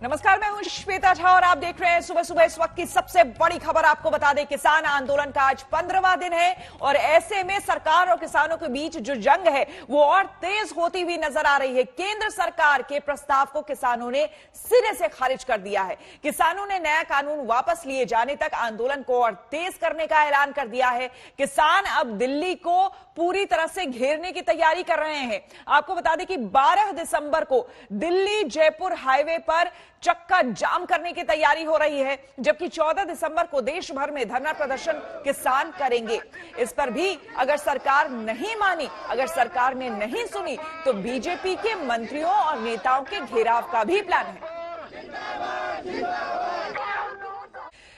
नमस्कार, मैं हूं श्वेता झा और आप देख रहे हैं सुबह सुबह इस वक्त की सबसे बड़ी खबर। आपको बता दें, किसान आंदोलन का आज 15वां दिन है और ऐसे में सरकार और किसानों के बीच जो जंग है वो और तेज होती हुई नजर आ रही है। केंद्र सरकार के प्रस्ताव को किसानों ने सिरे से खारिज कर दिया है। किसानों ने नया कानून वापस लिए जाने तक आंदोलन को और तेज करने का ऐलान कर दिया है। किसान अब दिल्ली को पूरी तरह से घेरने की तैयारी कर रहे हैं। आपको बता दें कि 12 दिसंबर को दिल्ली जयपुर हाईवे पर चक्का जाम करने की तैयारी हो रही है, जबकि 14 दिसंबर को देश भर में धरना प्रदर्शन किसान करेंगे। इस पर भी अगर सरकार नहीं मानी, अगर सरकार ने नहीं सुनी, तो बीजेपी के मंत्रियों और नेताओं के घेराव का भी प्लान है।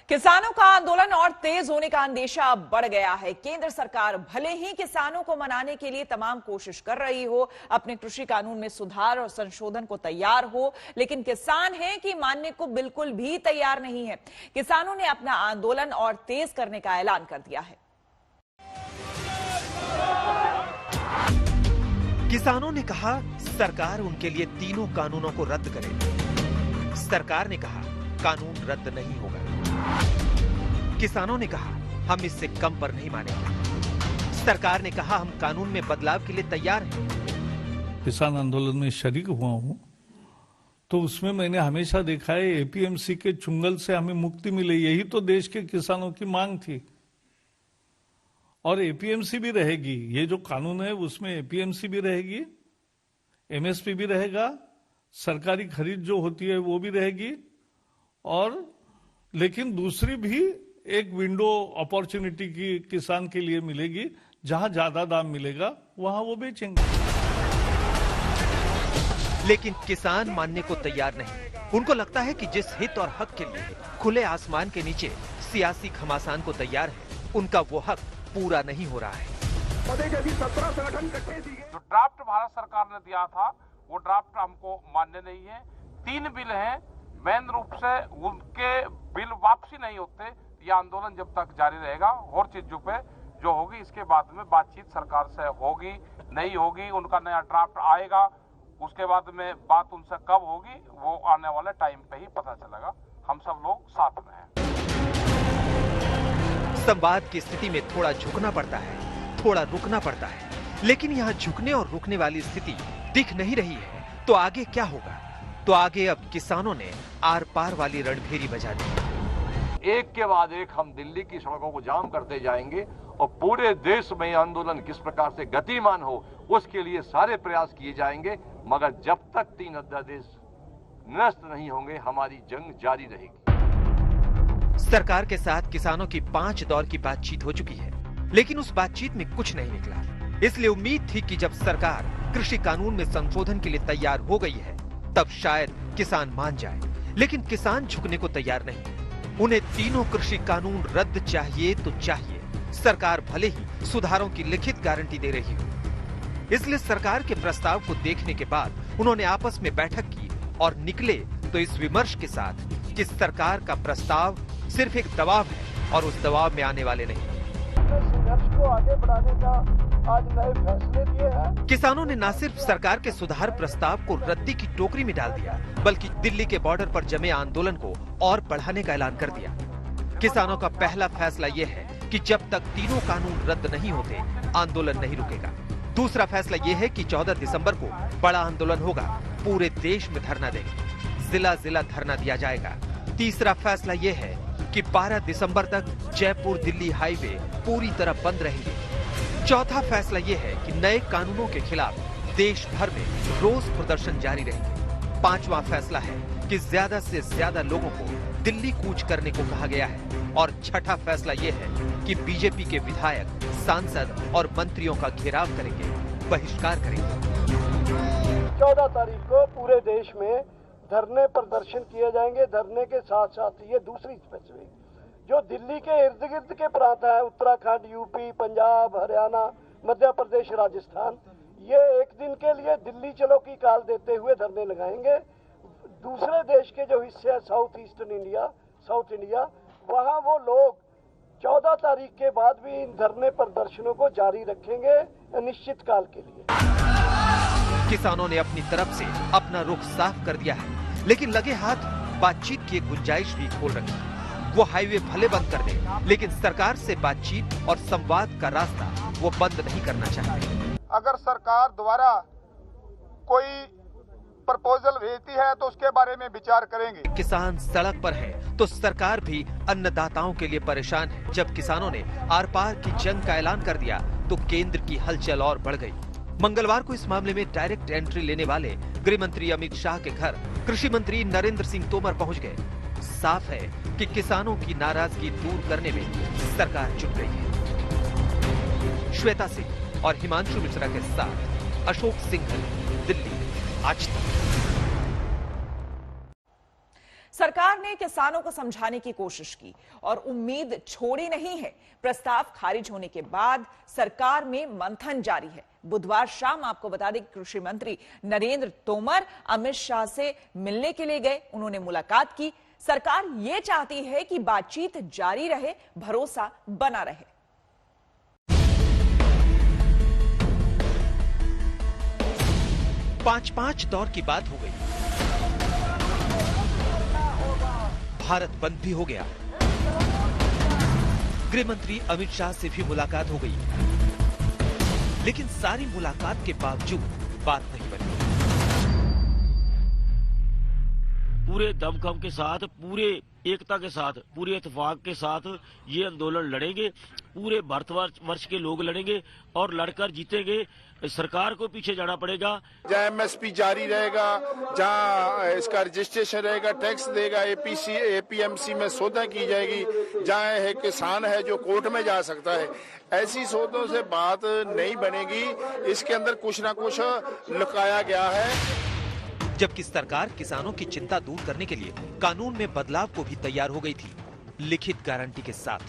किसानों का आंदोलन और तेज होने का अंदेशा अब बढ़ गया है। केंद्र सरकार भले ही किसानों को मनाने के लिए तमाम कोशिश कर रही हो, अपने कृषि कानून में सुधार और संशोधन को तैयार हो, लेकिन किसान हैं कि मानने को बिल्कुल भी तैयार नहीं है। किसानों ने अपना आंदोलन और तेज करने का ऐलान कर दिया है। किसानों ने कहा सरकार उनके लिए तीनों कानूनों को रद्द करे। सरकार ने कहा कानून रद्द नहीं होगा। किसानों ने कहा हम इससे कम पर नहीं मानेंगे। सरकार ने कहा हम कानून में बदलाव के लिए तैयार हैं। किसान आंदोलन में शरीक हुआ हूं, तो उसमें मैंने हमेशा देखा है एपीएमसी के चुंगल से हमें मुक्ति मिले। यही तो देश के किसानों की मांग थी और एपीएमसी भी रहेगी। ये जो कानून है उसमें एपीएमसी भी रहेगी, एमएसपी भी रहेगा, सरकारी खरीद जो होती है वो भी रहेगी, और लेकिन दूसरी भी एक विंडो अपॉर्चुनिटी की किसान के लिए मिलेगी। जहां ज्यादा दाम मिलेगा वहां वो बेचेंगे। लेकिन किसान मानने को तैयार नहीं। उनको लगता है कि जिस हित और हक के लिए खुले आसमान के नीचे सियासी घमासान को तैयार है, उनका वो हक पूरा नहीं हो रहा है। जो ड्राफ्ट भारत सरकार ने दिया था वो ड्राफ्ट हमको मान्य नहीं है। 3 बिल हैं, मेन रूप से उनके बिल वापसी नहीं होते, ये आंदोलन जब तक जारी रहेगा। और चीजों पे जो होगी इसके बाद में बातचीत सरकार से होगी नहीं होगी, उनका नया ड्राफ्ट आएगा, उसके बाद में बात उनसे कब होगी वो आने वाले टाइम पे ही पता चलेगा। हम सब लोग साथ में हैं। संवाद की स्थिति में थोड़ा झुकना पड़ता है, थोड़ा रुकना पड़ता है, लेकिन यहाँ झुकने और रुकने वाली स्थिति दिख नहीं रही है। तो आगे क्या होगा? तो आगे अब किसानों ने आर पार वाली रणभेरी बजा दी। एक के बाद एक हम दिल्ली की सड़कों को जाम करते जाएंगे और पूरे देश में आंदोलन किस प्रकार से गतिमान हो उसके लिए सारे प्रयास किए जाएंगे। मगर जब तक 3 अध्यादेश निरस्त नहीं होंगे हमारी जंग जारी रहेगी। सरकार के साथ किसानों की 5 दौर की बातचीत हो चुकी है, लेकिन उस बातचीत में कुछ नहीं निकला। इसलिए उम्मीद थी कि जब सरकार कृषि कानून में संशोधन के लिए तैयार हो गई है तब शायद किसान मान जाए, लेकिन किसान झुकने को तैयार नहीं। उन्हें तीनों कृषि कानून रद्द चाहिए तो चाहिए, सरकार भले ही सुधारों की लिखित गारंटी दे रही हो। इसलिए सरकार के प्रस्ताव को देखने के बाद उन्होंने आपस में बैठक की और निकले तो इस विमर्श के साथ कि सरकार का प्रस्ताव सिर्फ एक दबाव है और उस दबाव में आने वाले नहीं। संघर्ष को आगे बढ़ाने का आज नए फैसले दिए हैं। किसानों ने न सिर्फ सरकार के सुधार प्रस्ताव को रद्दी की टोकरी में डाल दिया, बल्कि दिल्ली के बॉर्डर पर जमे आंदोलन को और बढ़ाने का ऐलान कर दिया। किसानों का पहला फैसला यह है कि जब तक तीनों कानून रद्द नहीं होते आंदोलन नहीं रुकेगा। दूसरा फैसला यह है कि 14 दिसंबर को बड़ा आंदोलन होगा, पूरे देश में धरना देंगे, जिला जिला धरना दिया जाएगा। तीसरा फैसला यह है कि 12 दिसंबर तक जयपुर दिल्ली हाईवे पूरी तरह बंद रहेंगे। चौथा फैसला यह है कि नए कानूनों के खिलाफ देश भर में रोज प्रदर्शन जारी रहेंगे। पांचवा फैसला है कि ज्यादा से ज्यादा लोगों को दिल्ली कूच करने को कहा गया है। और छठा फैसला यह है कि बीजेपी के विधायक, सांसद और मंत्रियों का घेराव करेंगे, बहिष्कार करेंगे। 14 तारीख को पूरे देश में धरने प्रदर्शन किए जाएंगे। धरने के साथ साथ ये दूसरी स्पेसिफिक जो दिल्ली के इर्द गिर्द के प्रांत है, उत्तराखंड, यूपी, पंजाब, हरियाणा, मध्य प्रदेश, राजस्थान, ये एक दिन के लिए दिल्ली चलो की काल देते हुए धरने लगाएंगे। दूसरे देश के जो हिस्से है साउथ इंडिया, वहाँ वो लोग 14 तारीख के बाद भी इन धरने प्रदर्शनों को जारी रखेंगे अनिश्चित काल के लिए। किसानों ने अपनी तरफ से अपना रुख साफ कर दिया है। लेकिन लगे हाथ बातचीत की एक गुंजाइश भी खोल रखी। वो हाईवे भले बंद कर दे, लेकिन सरकार से बातचीत और संवाद का रास्ता वो बंद नहीं करना चाहते। अगर सरकार द्वारा कोई प्रपोजल भेजती है तो उसके बारे में विचार करेंगे। किसान सड़क पर है तो सरकार भी अन्नदाताओं के लिए परेशान है। जब किसानों ने आर पार की जंग का ऐलान कर दिया तो केंद्र की हलचल और बढ़ गई। मंगलवार को इस मामले में डायरेक्ट एंट्री लेने वाले गृह मंत्री अमित शाह के घर कृषि मंत्री नरेंद्र सिंह तोमर पहुंच गए। साफ है कि किसानों की नाराजगी दूर करने में सरकार जुट गई है। श्वेता सिंह और हिमांशु मिश्रा के साथ अशोक सिंघल, दिल्ली, आज तक। सरकार ने किसानों को समझाने की कोशिश की और उम्मीद छोड़ी नहीं है। प्रस्ताव खारिज होने के बाद सरकार में मंथन जारी है। बुधवार शाम आपको बता दें कृषि मंत्री नरेंद्र तोमर अमित शाह से मिलने के लिए गए। उन्होंने मुलाकात की। सरकार ये चाहती है कि बातचीत जारी रहे, भरोसा बना रहे। पांच दौर की बात हो गई। भारत बंद भी हो गया। गृह मंत्री अमित शाह से भी मुलाकात हो गई, लेकिन सारी मुलाकात के बावजूद बात नहीं बनी। पूरे दमखम के साथ, पूरे एकता के साथ, पूरे इत्तेफाक के साथ ये आंदोलन लड़ेंगे। पूरे भारतवर्ष के लोग लड़ेंगे और लड़कर जीतेंगे। सरकार को पीछे जाना पड़ेगा। जहाँ एमएसपी जारी रहेगा, जहाँ इसका रजिस्ट्रेशन रहेगा, टैक्स देगा, एपीएमसी में सौदा की जाएगी, जहाँ है किसान है जो कोर्ट में जा सकता है, ऐसी सौदों से बात नहीं बनेगी। इसके अंदर कुछ ना कुछ लुकाया गया है। जबकि सरकार किसानों की चिंता दूर करने के लिए कानून में बदलाव को भी तैयार हो गई थी, लिखित गारंटी के साथ।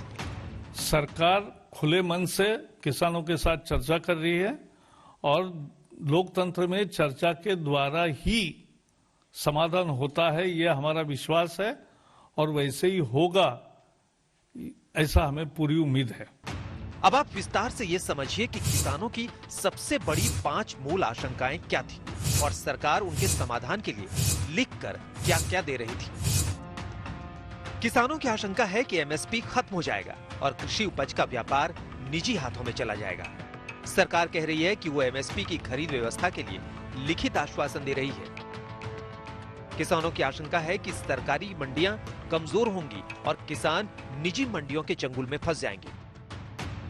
सरकार खुले मन से किसानों के साथ चर्चा कर रही है और लोकतंत्र में चर्चा के द्वारा ही समाधान होता है, यह हमारा विश्वास है और वैसे ही होगा, ऐसा हमें पूरी उम्मीद है। अब आप विस्तार से ये समझिए कि किसानों की सबसे बड़ी 5 मूल आशंकाएं क्या थी और सरकार उनके समाधान के लिए लिखकर क्या क्या दे रही थी। किसानों की आशंका है कि एमएसपी खत्म हो जाएगा और कृषि उपज का व्यापार निजी हाथों में चला जाएगा। सरकार कह रही है कि वो एमएसपी की खरीद व्यवस्था के लिए लिखित आश्वासन दे रही है। किसानों की आशंका है कि सरकारी मंडियां कमजोर होंगी और किसान निजी मंडियों के चंगुल में फंस जाएंगे।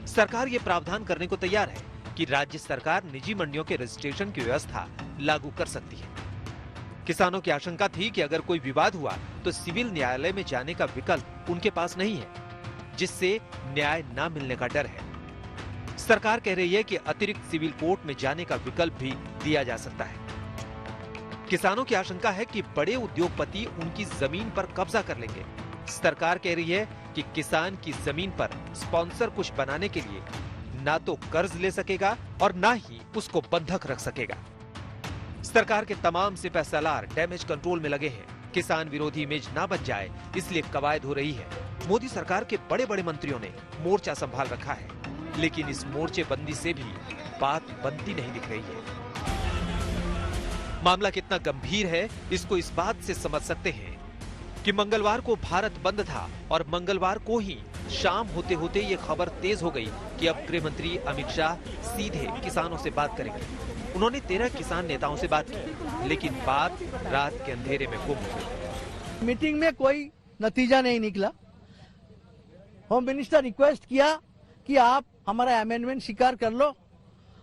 सरकार ये प्रावधान करने को तैयार है कि राज्य सरकार निजी मंडियों के रजिस्ट्रेशन की व्यवस्था लागू कर सकती है। किसानों की आशंका थी कि अगर कोई विवाद हुआ तो सिविल न्यायालय में जाने का विकल्प उनके पास नहीं है, जिससे न्याय न मिलने का डर है। सरकार कह रही है कि अतिरिक्त सिविल कोर्ट में जाने का विकल्प भी दिया जा सकता है। किसानों की आशंका है कि बड़े उद्योगपति उनकी जमीन पर कब्जा कर लेंगे। सरकार कह रही है कि किसान की जमीन पर स्पॉन्सर कुछ बनाने के लिए ना तो कर्ज ले सकेगा और ना ही उसको बंधक रख सकेगा। सरकार के तमाम सिपहसालार डैमेज कंट्रोल में लगे हैं। किसान विरोधी इमेज ना बन जाए इसलिए कवायद हो रही है। मोदी सरकार के बड़े बड़े मंत्रियों ने मोर्चा संभाल रखा है, लेकिन इस मोर्चेबंदी से भी बात बनती नहीं दिख रही है। मामला कितना गंभीर है इसको इस बात से समझ सकते हैं कि मंगलवार को भारत बंद था और मंगलवार को ही शाम होते होते ये खबर तेज हो गई कि अब गृह मंत्री अमित शाह सीधे किसानों से बात करेंगे। उन्होंने 13 किसान नेताओं से बात की, लेकिन बात रात के अंधेरे में गुम हो गई। मीटिंग में कोई नतीजा नहीं निकला। होम मिनिस्टर रिक्वेस्ट किया कि आप हमारा अमेंडमेंट स्वीकार कर लो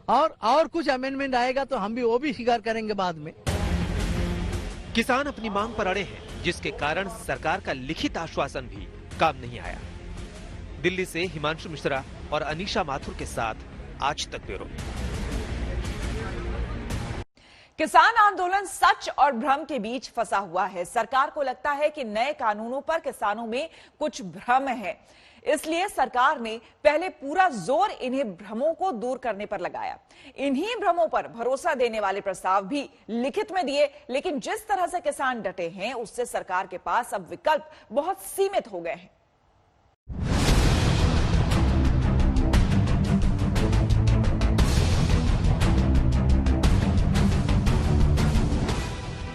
और कुछ अमेंडमेंट आएगा तो हम भी वो भी स्वीकार करेंगे बाद में। किसान अपनी मांग पर अड़े हैं, जिसके कारण सरकार का लिखित आश्वासन भी काम नहीं आया। दिल्ली से हिमांशु मिश्रा और अनीशा माथुर के साथ आज तक ब्यूरो। किसान आंदोलन सच और भ्रम के बीच फंसा हुआ है। सरकार को लगता है कि नए कानूनों पर किसानों में कुछ भ्रम है, इसलिए सरकार ने पहले पूरा जोर इन्हीं भ्रमों को दूर करने पर लगाया। इन्हीं भ्रमों पर भरोसा देने वाले प्रस्ताव भी लिखित में दिए, लेकिन जिस तरह से किसान डटे हैं उससे सरकार के पास अब विकल्प बहुत सीमित हो गए हैं।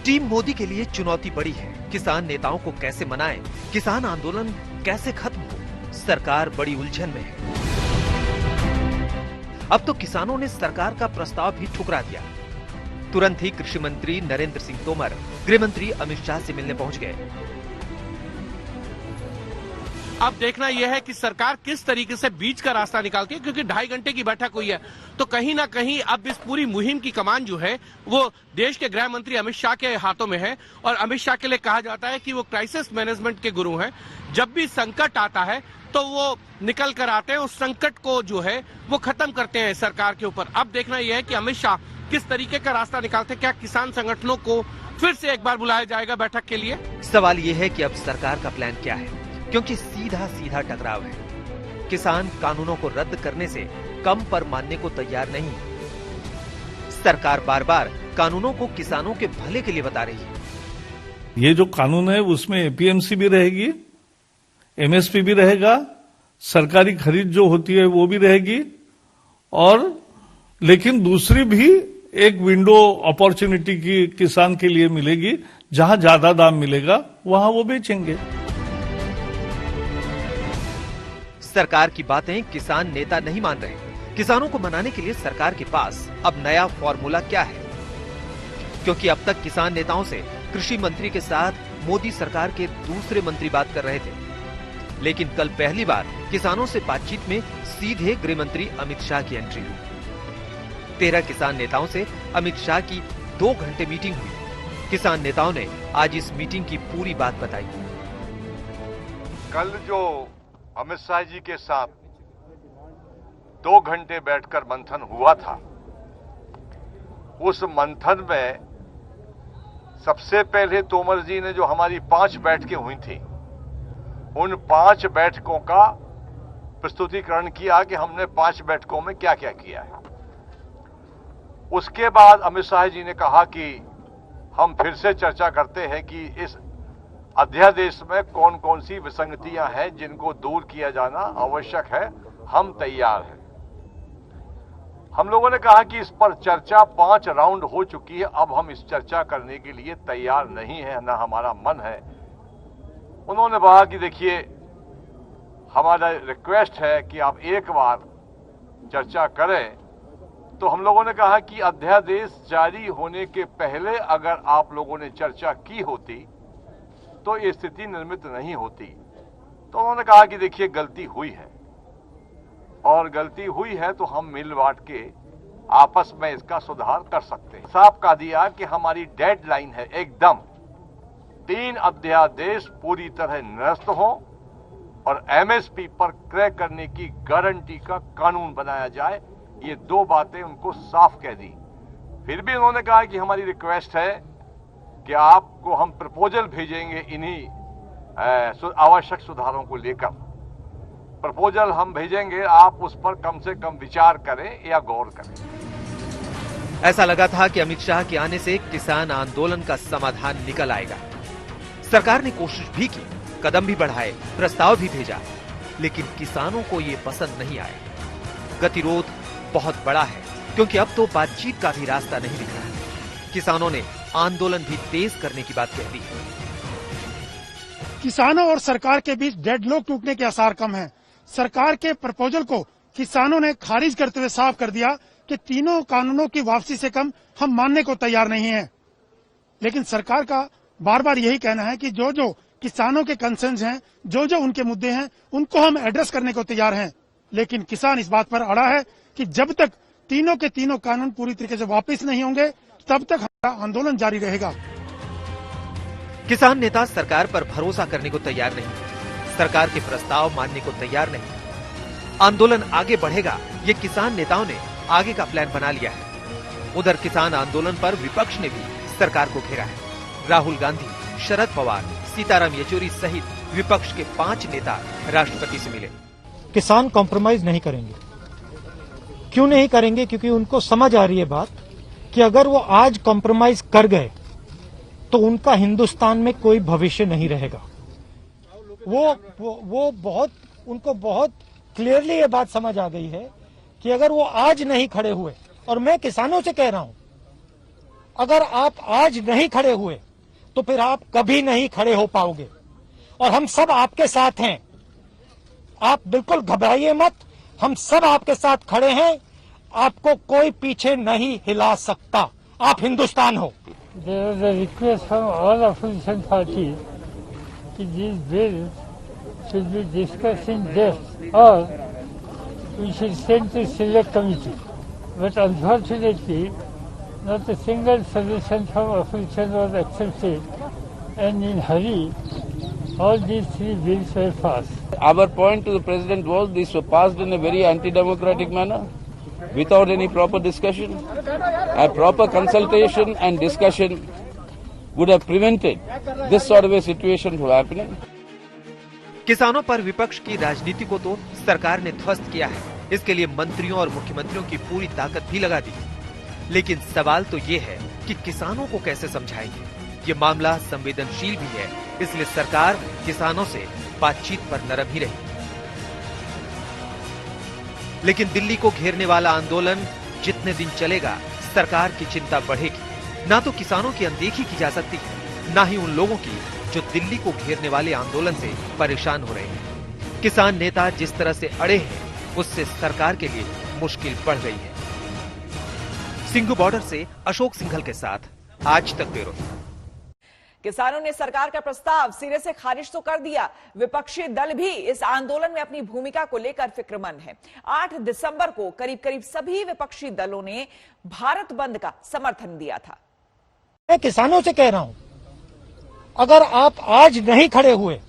टीम मोदी के लिए चुनौती बड़ी है। किसान नेताओं को कैसे मनाएं? किसान आंदोलन कैसे खत्म हो? सरकार बड़ी उलझन में है। अब तो किसानों ने सरकार का प्रस्ताव भी ठुकरा दिया। तुरंत ही कृषि मंत्री नरेंद्र सिंह तोमर गृह मंत्री अमित शाह से मिलने पहुंच गए। अब देखना यह है कि सरकार किस तरीके से बीच का रास्ता निकालती है, क्योंकि 2.5 घंटे की बैठक हुई है, तो कहीं ना कहीं अब इस पूरी मुहिम की कमान जो है वो देश के गृह मंत्री अमित शाह के हाथों में है। और अमित शाह के लिए कहा जाता है कि वो क्राइसिस मैनेजमेंट के गुरु हैं। जब भी संकट आता है तो वो निकल कर आते हैं, उस संकट को जो है वो खत्म करते हैं सरकार के ऊपर। अब देखना यह है कि अमित शाह किस तरीके का रास्ता निकालते हैं। क्या किसान संगठनों को फिर से एक बार बुलाया जाएगा बैठक के लिए? सवाल ये है कि अब सरकार का प्लान क्या है, क्योंकि सीधा सीधा टकराव है। किसान कानूनों को रद्द करने से कम पर मानने को तैयार नहीं। सरकार बार बार कानूनों को किसानों के भले के लिए बता रही है। ये जो कानून है उसमें एपीएमसी भी रहेगी, एमएसपी भी रहेगा, सरकारी खरीद जो होती है वो भी रहेगी, और लेकिन दूसरी भी एक विंडो अपॉर्चुनिटी की किसान के लिए मिलेगी। जहां ज्यादा दाम मिलेगा वहां वो बेचेंगे। सरकार की बातें किसान नेता नहीं मान रहे। किसानों को मनाने के लिए सरकार के पास अब नया फॉर्मूला क्या है? क्योंकि अब तक किसान नेताओं से कृषि मंत्री के साथ मोदी सरकार के दूसरे मंत्री बात कर रहे थे, लेकिन कल पहली बार किसानों से बातचीत में सीधे गृह मंत्री अमित शाह की एंट्री हुई। 13 किसान नेताओं से अमित शाह की 2 घंटे मीटिंग हुई। किसान नेताओं ने आज इस मीटिंग की पूरी बात बताई। कल जो अमित शाह जी के साथ 2 घंटे बैठकर मंथन हुआ था, उस मंथन में सबसे पहले तोमर जी ने जो हमारी 5 बैठकें हुई थी, उन 5 बैठकों का प्रस्तुतिकरण किया कि हमने 5 बैठकों में क्या क्या किया है। उसके बाद अमित शाह जी ने कहा कि हम फिर से चर्चा करते हैं कि इस अध्यादेश में कौन कौन सी विसंगतियां हैं जिनको दूर किया जाना आवश्यक है, हम तैयार हैं। हम लोगों ने कहा कि इस पर चर्चा 5 राउंड हो चुकी है, अब हम इस चर्चा करने के लिए तैयार नहीं है, ना हमारा मन है। उन्होंने कहा कि देखिए, हमारा रिक्वेस्ट है कि आप एक बार चर्चा करें। तो हम लोगों ने कहा कि अध्यादेश जारी होने के पहले अगर आप लोगों ने चर्चा की होती तो ये स्थिति निर्मित नहीं होती। तो उन्होंने कहा कि देखिए, गलती हुई है, और गलती हुई है तो हम मिल बांट के आपस में इसका सुधार कर सकते हैं। साफ कह दिया कि हमारी डेडलाइन है एकदम 3 अध्यादेश पूरी तरह निरस्त हो और एमएसपी पर क्रय करने की गारंटी का कानून बनाया जाए। ये 2 बातें उनको साफ कह दी। फिर भी उन्होंने कहा कि हमारी रिक्वेस्ट है कि आपको हम प्रपोजल भेजेंगे इन्हीं आवश्यक सुधारों को लेकर। प्रपोजल हम भेजेंगे, आप उस पर कम से कम विचार करें या गौर करें। ऐसा लगा था कि अमित शाह के आने से किसान आंदोलन का समाधान निकल आएगा। सरकार ने कोशिश भी की, कदम भी बढ़ाए, प्रस्ताव भी भेजा, लेकिन किसानों को ये पसंद नहीं आया। गतिरोध बहुत बड़ा है, क्योंकि अब तो बातचीत का भी रास्ता नहीं दिख रहा है। किसानों ने आंदोलन भी तेज करने की बात कह दी। किसानों और सरकार के बीच डेडलॉक टूटने के आसार कम हैं। सरकार के प्रपोजल को किसानों ने खारिज करते हुए साफ कर दिया कि तीनों कानूनों की वापसी से कम हम मानने को तैयार नहीं हैं। लेकिन सरकार का बार बार यही कहना है कि जो जो किसानों के कंसर्न्स हैं, जो जो उनके मुद्दे हैं, उनको हम एड्रेस करने को तैयार हैं। लेकिन किसान इस बात पर अड़ा है कि जब तक तीनों के तीनों कानून पूरी तरीके से वापस नहीं होंगे, तब तक हमारा आंदोलन जारी रहेगा। किसान नेता सरकार पर भरोसा करने को तैयार नहीं, सरकार के प्रस्ताव मानने को तैयार नहीं। आंदोलन आगे बढ़ेगा, ये किसान नेताओं ने आगे का प्लान बना लिया है। उधर किसान आंदोलन पर विपक्ष ने भी सरकार को घेरा है। राहुल गांधी, शरद पवार, सीताराम येचुरी सहित विपक्ष के 5 नेता राष्ट्रपति से मिले। किसान कॉम्प्रोमाइज नहीं करेंगे। क्यों नहीं करेंगे? क्योंकि उनको समझ आ रही है बात कि अगर वो आज कॉम्प्रोमाइज कर गए तो उनका हिंदुस्तान में कोई भविष्य नहीं रहेगा। उनको बहुत क्लियरली ये बात समझ आ गई है कि अगर वो आज नहीं खड़े हुए, और मैं किसानों से कह रहा हूं, अगर आप आज नहीं खड़े हुए तो फिर आप कभी नहीं खड़े हो पाओगे और हम सब आपके साथ हैं। आप बिल्कुल घबराइए मत, हम सब आपके साथ खड़े हैं, आपको कोई पीछे नहीं हिला सकता। आप हिंदुस्तान हो। There is a request from all opposition parties that these bills should be discussed in depth or we should send to select committee. But unfortunately, not a single suggestion from opposition was accepted, and in hurry, all these three bills were passed. Our point to the President was these were passed in a very anti-democratic manner, without any proper discussion. A proper consultation and discussion would have prevented this sort of a situation from happening. किसानों पर विपक्ष की राजनीति को तो सरकार ने ध्वस्त किया है। इसके लिए मंत्रियों और मुख्यमंत्रियों की पूरी ताकत भी लगा दी। लेकिन सवाल तो ये है कि किसानों को कैसे समझाएंगे। ये मामला संवेदनशील भी है, इसलिए सरकार किसानों से बातचीत पर नरम ही रही। लेकिन दिल्ली को घेरने वाला आंदोलन जितने दिन चलेगा, सरकार की चिंता बढ़ेगी। ना तो किसानों की अनदेखी की जा सकती है, ना ही उन लोगों की जो दिल्ली को घेरने वाले आंदोलन से परेशान हो रहे हैं। किसान नेता जिस तरह से अड़े हैं, उससे सरकार के लिए मुश्किल बढ़ गई है। सिंघू बॉर्डर से अशोक सिंघल के साथ आज तक ब्यूरो। किसानों ने सरकार का प्रस्ताव सिरे से खारिज तो कर दिया। विपक्षी दल भी इस आंदोलन में अपनी भूमिका को लेकर फिक्रमंद है। 8 दिसंबर को करीब करीब सभी विपक्षी दलों ने भारत बंद का समर्थन दिया था। मैं किसानों से कह रहा हूं, अगर आप आज नहीं खड़े हुए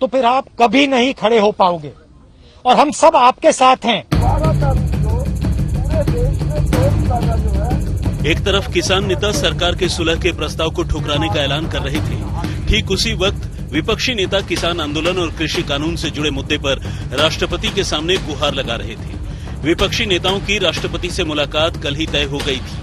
तो फिर आप कभी नहीं खड़े हो पाओगे और हम सब आपके साथ हैं। एक तरफ किसान नेता सरकार के सुलह के प्रस्ताव को ठुकराने का ऐलान कर रहे थे, ठीक उसी वक्त विपक्षी नेता किसान आंदोलन और कृषि कानून से जुड़े मुद्दे पर राष्ट्रपति के सामने गुहार लगा रहे थे। विपक्षी नेताओं की राष्ट्रपति से मुलाकात कल ही तय हो गई थी।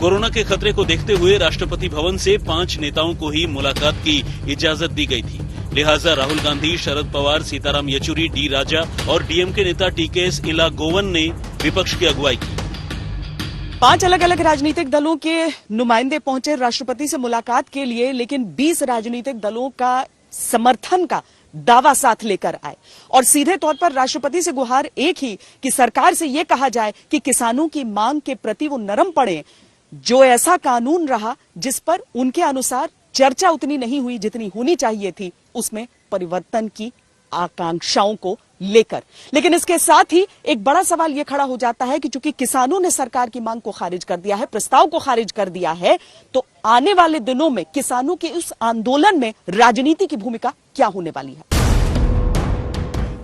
कोरोना के खतरे को देखते हुए राष्ट्रपति भवन से 5 नेताओं को ही मुलाकात की इजाजत दी गई थी। लिहाजा राहुल गांधी, शरद पवार, सीताराम येचुरी, डी राजा और डीएमके नेता टीकेएस इलागोवन ने विपक्ष की अगुवाई की। 5 अलग अलग राजनीतिक दलों के नुमाइंदे पहुंचे राष्ट्रपति से मुलाकात के लिए, लेकिन 20 राजनीतिक दलों का समर्थन का दावा साथ लेकर आए और सीधे तौर पर राष्ट्रपति से गुहार एक ही कि सरकार से यह कहा जाए कि किसानों की मांग के प्रति वो नरम पड़े। जो ऐसा कानून रहा जिस पर उनके अनुसार चर्चा उतनी नहीं हुई जितनी होनी चाहिए थी, उसमें परिवर्तन की आकांक्षाओं को लेकर। लेकिन इसके साथ ही एक बड़ा सवाल यह खड़ा हो जाता है कि चूंकि किसानों ने सरकार की मांग को खारिज कर दिया है, प्रस्ताव को खारिज कर दिया है, तो आने वाले दिनों में किसानों के उस आंदोलन में राजनीति की भूमिका क्या होने वाली है।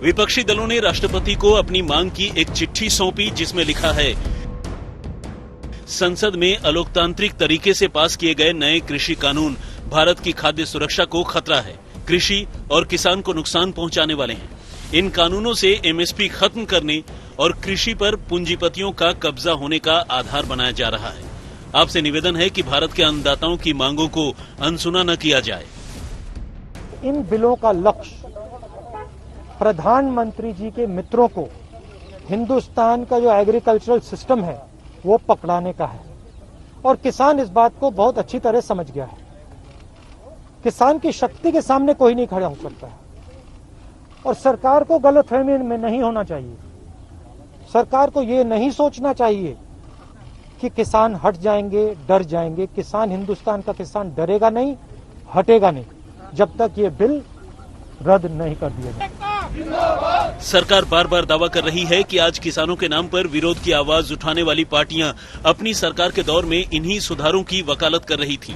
विपक्षी दलों ने राष्ट्रपति को अपनी मांग की एक चिट्ठी सौंपी, जिसमें लिखा है, संसद में अलोकतांत्रिक तरीके से पास किए गए नए कृषि कानून भारत की खाद्य सुरक्षा को खतरा है, कृषि और किसान को नुकसान पहुंचाने वाले हैं। इन कानूनों से एमएसपी खत्म करने और कृषि पर पूंजीपतियों का कब्जा होने का आधार बनाया जा रहा है। आपसे निवेदन है कि भारत के अन्नदाताओं की मांगों को अनसुना न किया जाए। इन बिलों का लक्ष्य प्रधानमंत्री जी के मित्रों को हिंदुस्तान का जो एग्रीकल्चरल सिस्टम है वो पकड़ाने का है और किसान इस बात को बहुत अच्छी तरह समझ गया है। किसान की शक्ति के सामने कोई नहीं खड़ा हो सकता है और सरकार को गलतफहमी में नहीं होना चाहिए। सरकार को ये नहीं सोचना चाहिए कि किसान हट जाएंगे, डर जाएंगे। किसान, हिंदुस्तान का किसान डरेगा नहीं, हटेगा नहीं जब तक ये बिल रद्द नहीं कर दिया जाए। सरकार बार बार दावा कर रही है कि आज किसानों के नाम पर विरोध की आवाज उठाने वाली पार्टियां अपनी सरकार के दौर में इन्हीं सुधारों की वकालत कर रही थीं।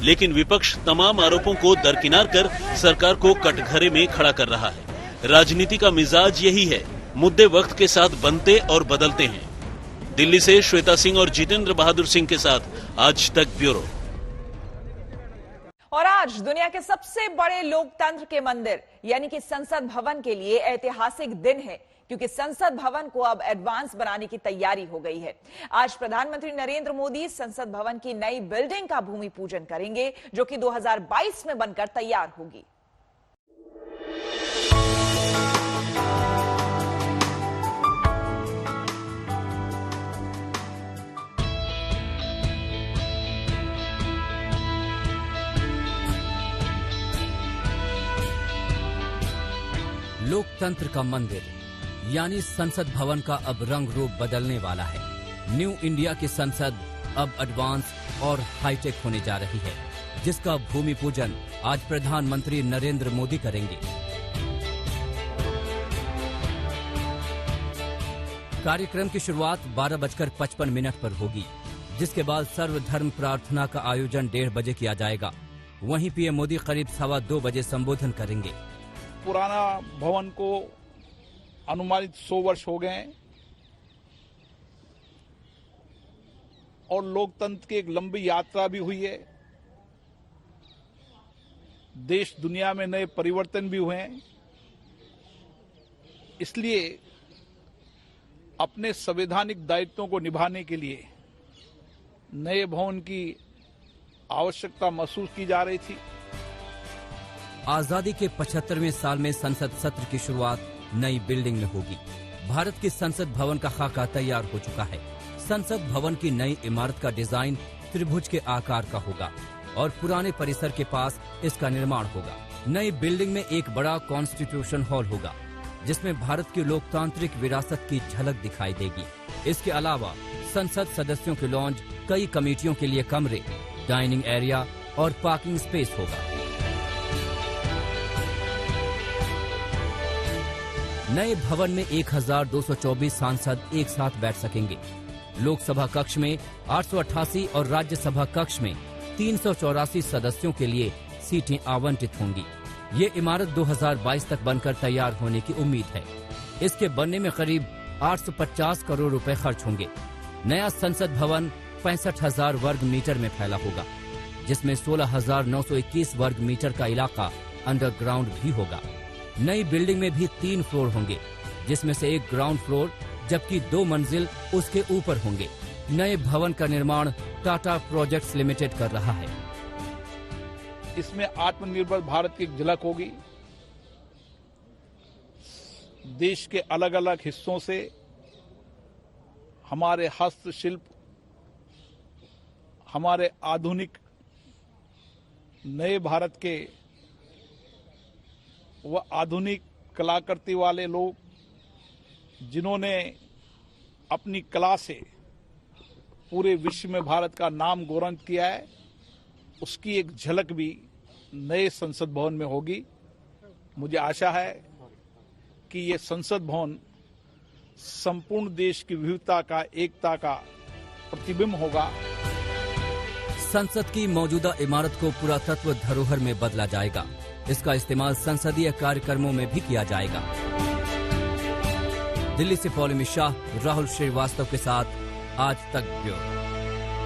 लेकिन विपक्ष तमाम आरोपों को दरकिनार कर सरकार को कटघरे में खड़ा कर रहा है। राजनीति का मिजाज यही है, मुद्दे वक्त के साथ बनते और बदलते हैं। दिल्ली से श्वेता सिंह और जितेंद्र बहादुर सिंह के साथ आज तक ब्यूरो। और आज दुनिया के सबसे बड़े लोकतंत्र के मंदिर यानी कि संसद भवन के लिए ऐतिहासिक दिन है, क्योंकि संसद भवन को अब एडवांस बनाने की तैयारी हो गई है। आज प्रधानमंत्री नरेंद्र मोदी संसद भवन की नई बिल्डिंग का भूमि पूजन करेंगे, जो कि 2022 में बनकर तैयार होगी। लोकतंत्र का मंदिर यानी संसद भवन का अब रंग रूप बदलने वाला है। न्यू इंडिया की संसद अब एडवांस और हाईटेक होने जा रही है, जिसका भूमि पूजन आज प्रधानमंत्री नरेंद्र मोदी करेंगे। कार्यक्रम की शुरुआत 12:55 पर होगी, जिसके बाद सर्वधर्म प्रार्थना का आयोजन 1:30 बजे किया जाएगा। वहीं पीएम मोदी करीब 2:15 बजे संबोधन करेंगे। पुराना भवन को अनुमानित 100 वर्ष हो गए हैं और लोकतंत्र की एक लंबी यात्रा भी हुई है। देश दुनिया में नए परिवर्तन भी हुए हैं। इसलिए अपने संवैधानिक दायित्वों को निभाने के लिए नए भवन की आवश्यकता महसूस की जा रही थी। आजादी के 75वें साल में संसद सत्र की शुरुआत नई बिल्डिंग में होगी। भारत की संसद भवन का खाका तैयार हो चुका है। संसद भवन की नई इमारत का डिजाइन त्रिभुज के आकार का होगा और पुराने परिसर के पास इसका निर्माण होगा। नई बिल्डिंग में एक बड़ा कॉन्स्टिट्यूशन हॉल होगा, जिसमें भारत की लोकतांत्रिक विरासत की झलक दिखाई देगी। इसके अलावा संसद सदस्यों के लॉन्ज, कई कमेटियों के लिए कमरे, डाइनिंग एरिया और पार्किंग स्पेस होगा। नए भवन में 1224 सांसद एक साथ बैठ सकेंगे। लोकसभा कक्ष में 888 और राज्यसभा कक्ष में 384 सदस्यों के लिए सीटें आवंटित होंगी। ये इमारत 2022 तक बनकर तैयार होने की उम्मीद है। इसके बनने में करीब 850 करोड़ रुपए खर्च होंगे। नया संसद भवन 65,000 वर्ग मीटर में फैला होगा, जिसमें 16,921 वर्ग मीटर का इलाका अंडरग्राउंड भी होगा। नई बिल्डिंग में भी 3 फ्लोर होंगे, जिसमें से एक ग्राउंड फ्लोर जबकि 2 मंजिल उसके ऊपर होंगे। नए भवन का निर्माण टाटा प्रोजेक्ट्स लिमिटेड कर रहा है। इसमें आत्मनिर्भर भारत की एक झलक होगी। देश के अलग अलग हिस्सों से हमारे हस्तशिल्प, हमारे आधुनिक नए भारत के व आधुनिक कलाकृति वाले लोग, जिन्होंने अपनी कला से पूरे विश्व में भारत का नाम गौरव किया है, उसकी एक झलक भी नए संसद भवन में होगी। मुझे आशा है कि ये संसद भवन संपूर्ण देश की विविधता का, एकता का प्रतिबिंब होगा। संसद की मौजूदा इमारत को पुरातत्व धरोहर में बदला जाएगा। इसका इस्तेमाल संसदीय कार्यक्रमों में भी किया जाएगा। दिल्ली से पॉलिमी शाह, राहुल श्रीवास्तव के साथ आज तक ब्यूरो।